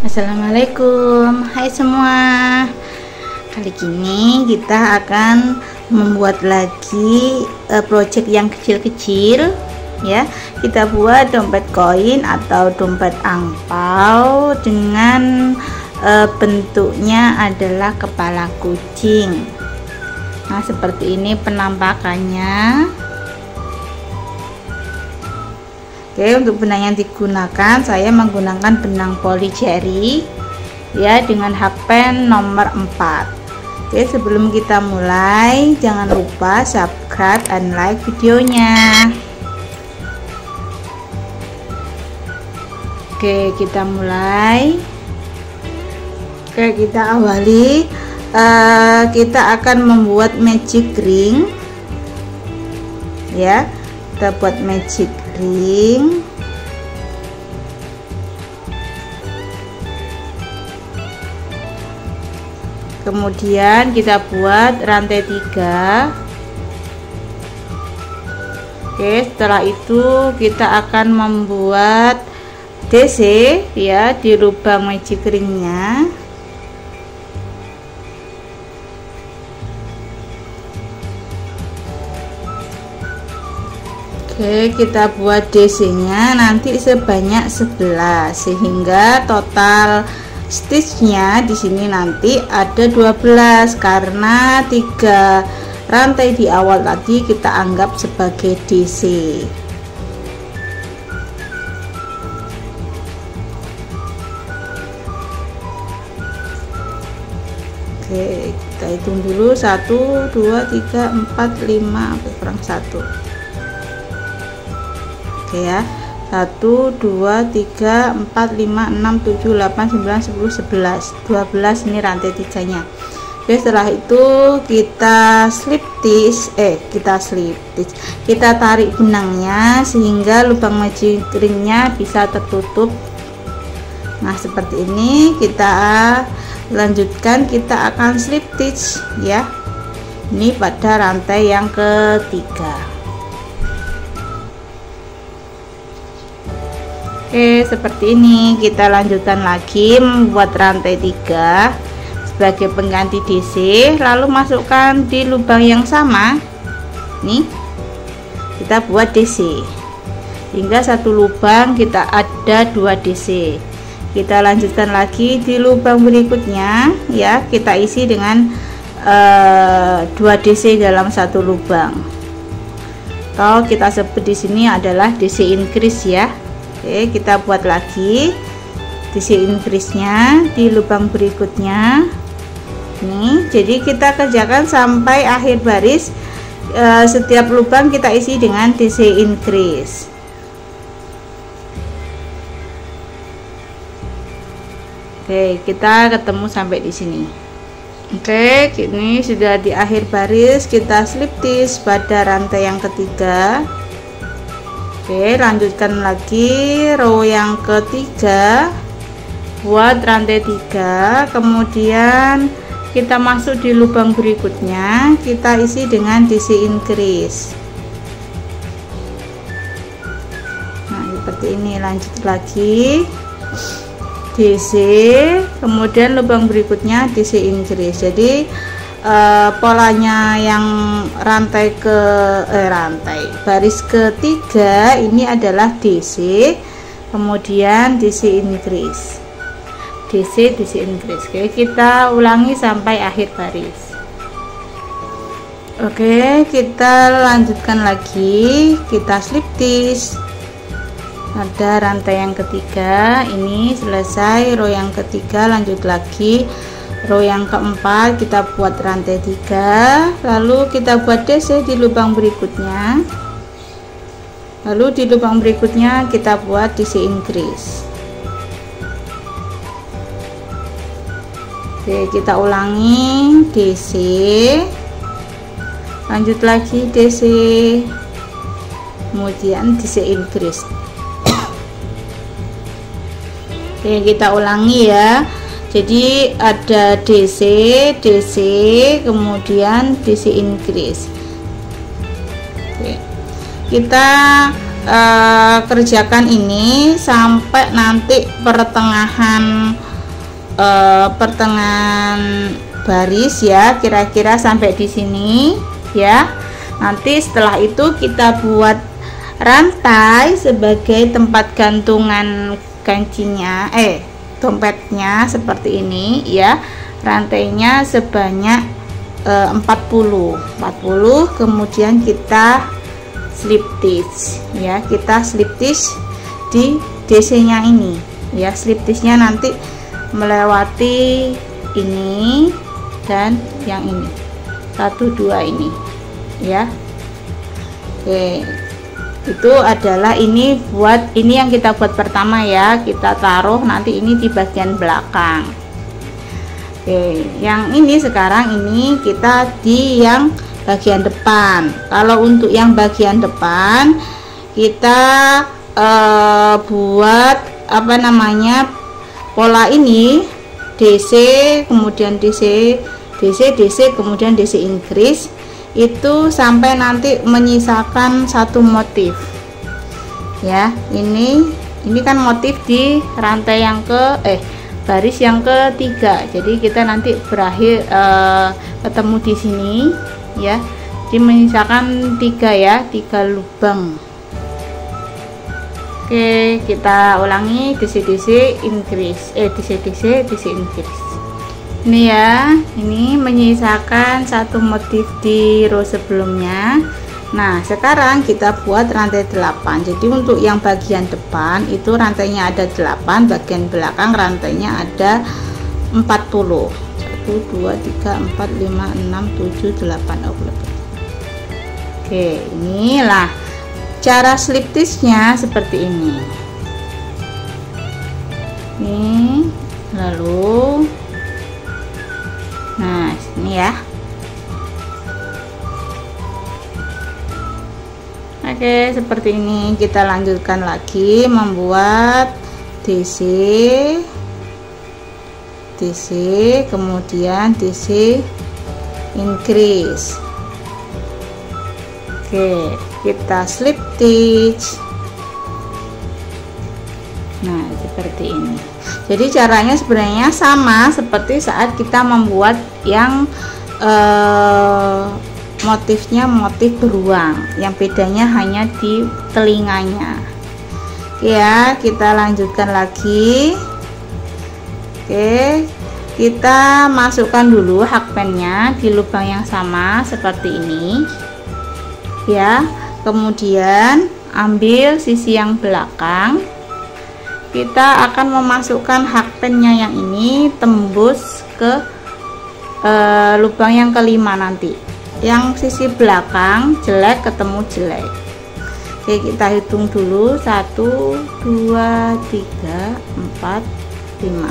Assalamualaikum, hai semua. Kali ini kita akan membuat lagi project yang kecil-kecil ya. Kita buat dompet koin atau dompet angpau dengan bentuknya adalah kepala kucing. Nah, seperti ini penampakannya. Oke, untuk benang yang digunakan saya menggunakan benang poli jari ya dengan hakpen nomor 4. Oke, sebelum kita mulai jangan lupa subscribe and like videonya. Oke, kita mulai. Oke, kita awali. Kita akan membuat magic ring ya. Kita buat magic ring. Kemudian kita buat rantai 3. Oke, setelah itu kita akan membuat DC ya di lubang magic ringnya. Oke, kita buat DC-nya nanti sebanyak 11 sehingga total stitch-nya di sini nanti ada 12 karena 3 rantai di awal tadi kita anggap sebagai DC. Oke, kita hitung dulu 1 2 3 4 5 kurang 1. Oke ya, 1 2 3 4 5 6 7 8 9 10 11 12 ini rantai 3 nya. Oke, setelah itu kita slip stitch kita tarik benangnya sehingga lubang magic ringnya bisa tertutup. Nah, seperti ini kita lanjutkan, kita akan slip stitch ya, ini pada rantai yang ketiga. Oke, seperti ini kita lanjutkan lagi membuat rantai 3 sebagai pengganti DC, lalu masukkan di lubang yang sama. Nih, kita buat DC hingga satu lubang kita ada 2 DC. Kita lanjutkan lagi di lubang berikutnya ya, kita isi dengan 2 DC dalam satu lubang. Atau kita sebut di sini adalah DC increase ya. Oke, kita buat lagi DC increase-nya di lubang berikutnya. Nih, jadi kita kerjakan sampai akhir baris. Setiap lubang kita isi dengan DC increase. Oke, kita ketemu sampai di sini. Oke, ini sudah di akhir baris, kita slip stitch pada rantai yang ketiga. Oke, lanjutkan lagi row yang ketiga, buat rantai 3, kemudian kita masuk di lubang berikutnya, kita isi dengan DC increase. Nah, seperti ini, lanjut lagi DC, kemudian lubang berikutnya DC increase. Jadi polanya yang baris ketiga ini adalah DC, kemudian DC increase, DC increase. Oke, kita ulangi sampai akhir baris. Oke, kita lanjutkan lagi, kita slip stitch pada rantai yang ketiga. Ini selesai row yang ketiga, lanjut lagi row yang keempat, kita buat rantai 3, lalu kita buat DC di lubang berikutnya, lalu di lubang berikutnya kita buat DC increase. Oke, kita ulangi DC, lanjut lagi DC, kemudian DC increase. Oke, kita ulangi ya. Jadi ada DC, kemudian DC increase. Oke. Kita kerjakan ini sampai nanti pertengahan pertengahan baris ya, kira-kira sampai di sini ya. Nanti setelah itu kita buat rantai sebagai tempat gantungan kancinya, dompetnya seperti ini ya. Rantainya sebanyak 40, kemudian kita slip stitch ya, kita slip stitch di DC nya ini ya. Slip stitch nya nanti melewati ini dan yang ini, 1 2 ini ya. Oke, itu adalah ini yang kita buat pertama ya, kita taruh nanti ini di bagian belakang. Oke, yang ini sekarang ini kita di yang bagian depan. Kalau untuk yang bagian depan kita buat apa namanya, pola ini DC, kemudian DC, kemudian DC Inggris, itu sampai nanti menyisakan satu motif ya. Ini kan motif di rantai yang baris yang ketiga, jadi kita nanti berakhir ketemu di sini ya. Jadi menyisakan 3 ya, 3 lubang. Oke, kita ulangi DC Inggris, DC Inggris. Ini ya, ini menyisakan satu motif di row sebelumnya. Nah, sekarang kita buat rantai 8. Jadi untuk yang bagian depan itu rantainya ada 8, bagian belakang rantainya ada 40. 1 2 3 4 5 6 7 8. Oke, inilah cara slip stitch-nya seperti ini. Ini lalu nah ini ya. Oke, seperti ini. Kita lanjutkan lagi membuat DC, kemudian DC Inggris. Oke, kita slip stitch. Nah, seperti ini. Jadi caranya sebenarnya sama seperti saat kita membuat yang motifnya motif beruang, yang bedanya hanya di telinganya ya. Kita lanjutkan lagi. Oke, kita masukkan dulu hakpennya di lubang yang sama seperti ini ya. Kemudian ambil sisi yang belakang, kita akan memasukkan hakpennya yang ini tembus ke lubang yang kelima nanti. Yang sisi belakang jelek ketemu jelek. Oke, kita hitung dulu 1 2 3 4 5.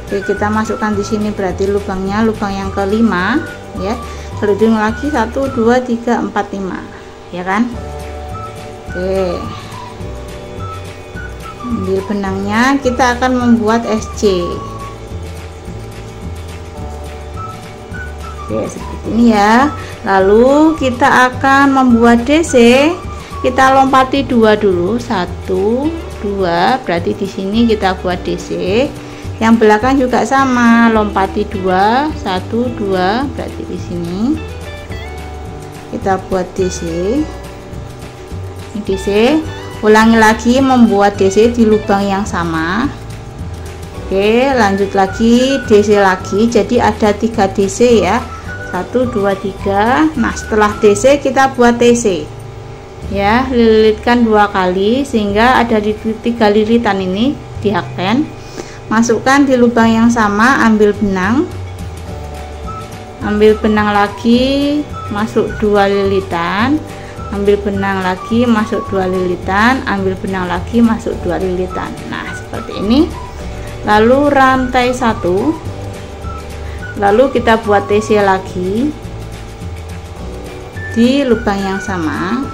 Oke, kita masukkan di sini berarti lubangnya lubang yang kelima ya. Hitung lagi 1 2 3 4 5 ya kan. Oke, ambil benangnya, kita akan membuat SC. Oke, seperti ini ya. Lalu kita akan membuat DC. Kita lompati 2 dulu, 1 2, berarti di sini kita buat DC. Yang belakang juga sama, lompati 2 1 2, berarti di sini kita buat DC. Ini DC. Ulangi lagi membuat DC di lubang yang sama. Oke, lanjut lagi DC lagi. Jadi ada 3 DC ya, 1 2 3. Nah, setelah DC kita buat TC ya, lilitkan 2 kali sehingga ada di 3 lilitan ini di hakpen. Masukkan di lubang yang sama, ambil benang lagi, masuk 2 lilitan, ambil benang lagi, masuk 2 lilitan, ambil benang lagi, masuk 2 lilitan. Nah, seperti ini. Lalu rantai 1, lalu kita buat TC lagi di lubang yang sama.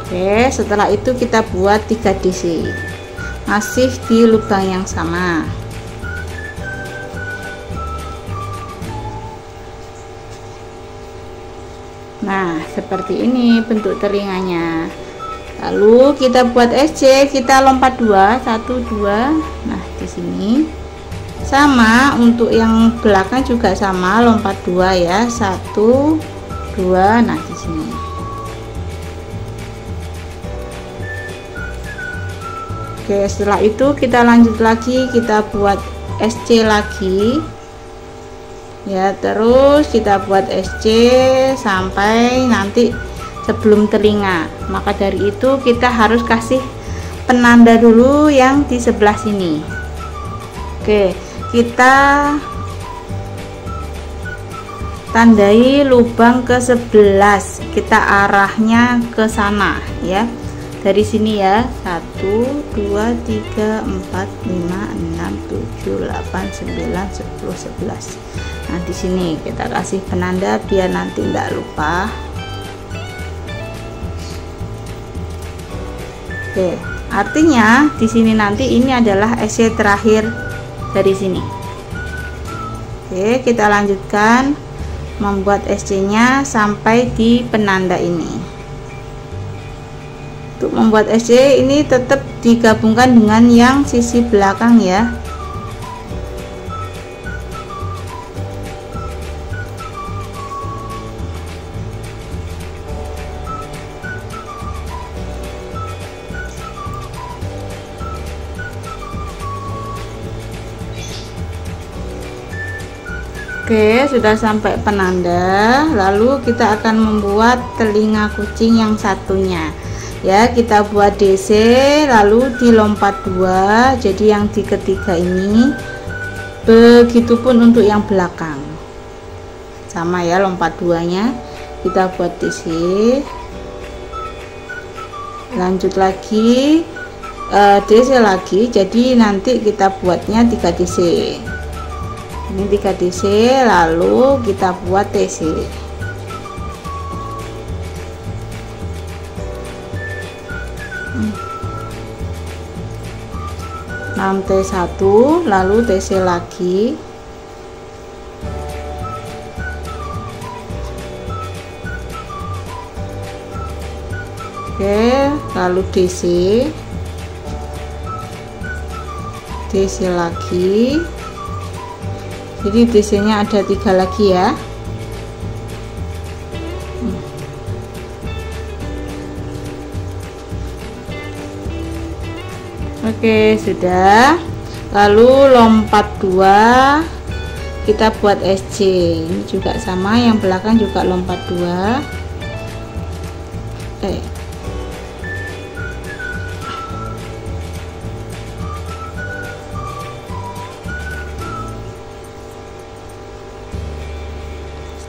Oke, setelah itu kita buat 3 DC masih di lubang yang sama. Nah, seperti ini bentuk telinganya. Lalu kita buat SC, kita lompat 2, 1 2. Nah, di sini sama, untuk yang belakang juga sama, lompat 2 ya, 1 2. Nah, di sini. Oke, setelah itu kita lanjut lagi, kita buat SC lagi ya, terus kita buat SC sampai nanti sebelum telinga. Maka dari itu kita harus kasih penanda dulu yang di sebelah sini. Oke, kita tandai lubang ke 11, kita arahnya ke sana ya, dari sini ya, 1 2 3 4 5 6 7 8 9 10 11. Nah, di sini kita kasih penanda biar nanti tidak lupa. Oke, artinya di sini nanti ini adalah SC terakhir dari sini. Oke, kita lanjutkan membuat SC-nya sampai di penanda ini. Untuk membuat SC ini tetap digabungkan dengan yang sisi belakang ya. Oke, sudah sampai penanda. Lalu kita akan membuat telinga kucing yang satunya ya. Kita buat DC, lalu dilompat 2, jadi yang di ketiga ini. Begitupun untuk yang belakang, sama ya, lompat 2 nya kita buat DC. Lanjut lagi DC lagi, jadi nanti kita buatnya 3 DC. Ini 3 DC, lalu kita buat TC. 6 T1, lalu TC lagi. Oke, lalu DC, DC lagi. Jadi DC nya ada 3 lagi ya. Oke, sudah. Lalu lompat 2, kita buat SC. Ini juga sama, yang belakang juga lompat 2.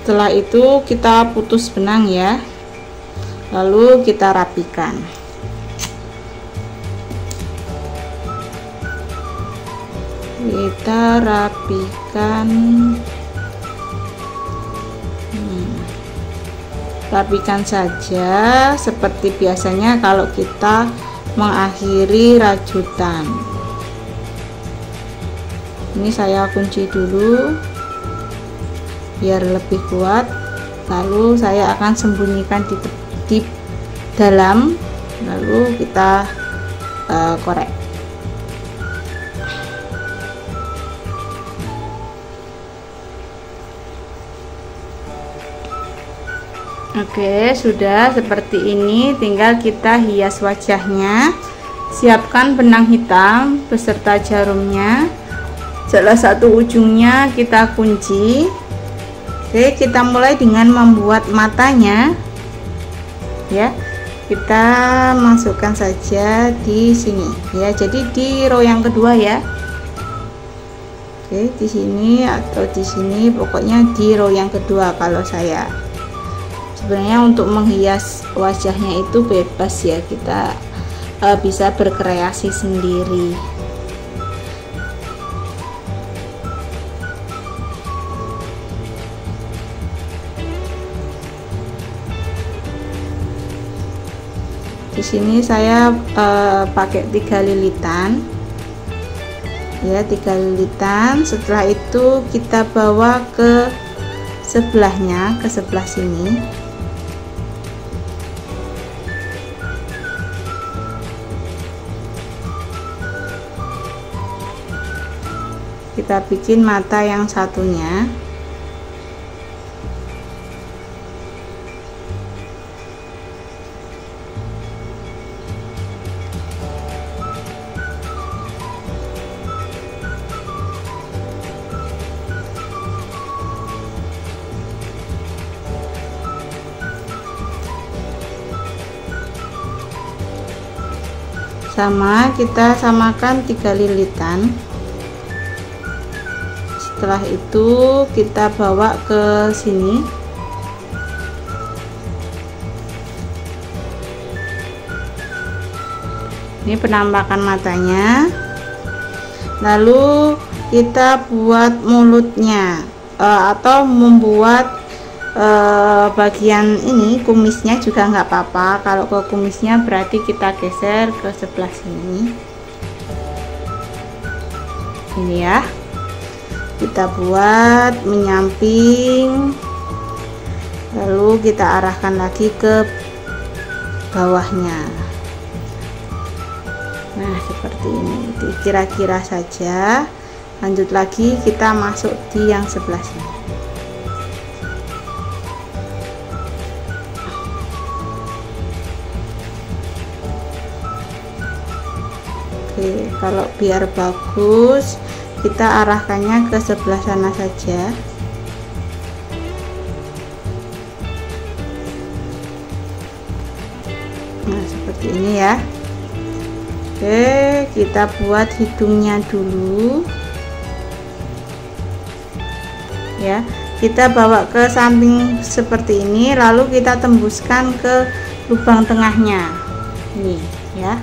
Setelah itu kita putus benang ya, lalu kita rapikan. Rapikan saja seperti biasanya kalau kita mengakhiri rajutan. Ini saya kunci dulu biar lebih kuat, lalu saya akan sembunyikan di dalam, lalu kita korek. Oke, sudah seperti ini, tinggal kita hias wajahnya. Siapkan benang hitam beserta jarumnya, salah satu ujungnya kita kunci. Oke, kita mulai dengan membuat matanya ya. Kita masukkan saja di sini ya, jadi di row yang kedua ya. Oke, di sini atau di sini, pokoknya di row yang kedua. Kalau saya sebenarnya untuk menghias wajahnya itu bebas ya, kita bisa berkreasi sendiri. Di sini saya pakai 3 lilitan ya, 3 lilitan. Setelah itu kita bawa ke sebelahnya, ke sebelah sini. kita bikin mata yang satunya. Sama, kita samakan 3 lilitan. Setelah itu kita bawa ke sini. Ini penampakan matanya. Lalu kita buat mulutnya, atau membuat bagian ini kumisnya juga nggak apa-apa. Kalau ke kumisnya berarti kita geser ke sebelah sini. Ini ya, kita buat menyamping, lalu kita arahkan lagi ke bawahnya. Nah, seperti ini, kira-kira saja. Lanjut lagi, kita masuk di yang sebelah sini. Oke, kalau biar bagus kita arahkannya ke sebelah sana saja. Nah, seperti ini ya. Oke, kita buat hidungnya dulu ya. Kita bawa ke samping seperti ini, lalu kita tembuskan ke lubang tengahnya ini ya.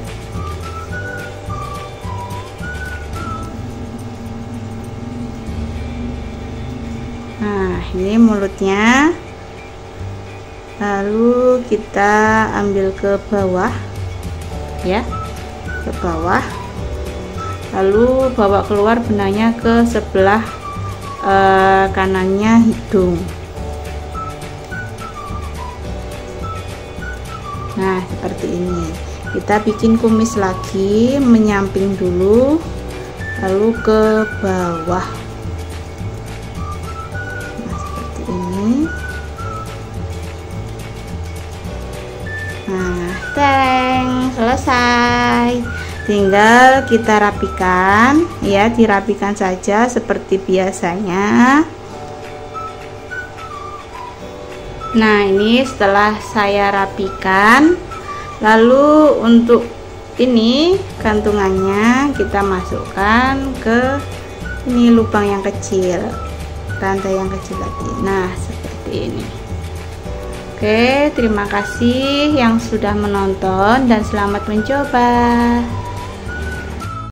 Nah, ini mulutnya, lalu kita ambil ke bawah ya, ke bawah, lalu bawa keluar benangnya ke sebelah kanannya hidung. Nah, seperti ini. Kita bikin kumis lagi, menyamping dulu, lalu ke bawah. Nah, selesai. Tinggal kita rapikan ya, dirapikan saja seperti biasanya. Nah, ini setelah saya rapikan, lalu untuk ini gantungannya kita masukkan ke ini lubang yang kecil, rantai yang kecil lagi. Nah, seperti ini. Oke, terima kasih yang sudah menonton dan selamat mencoba.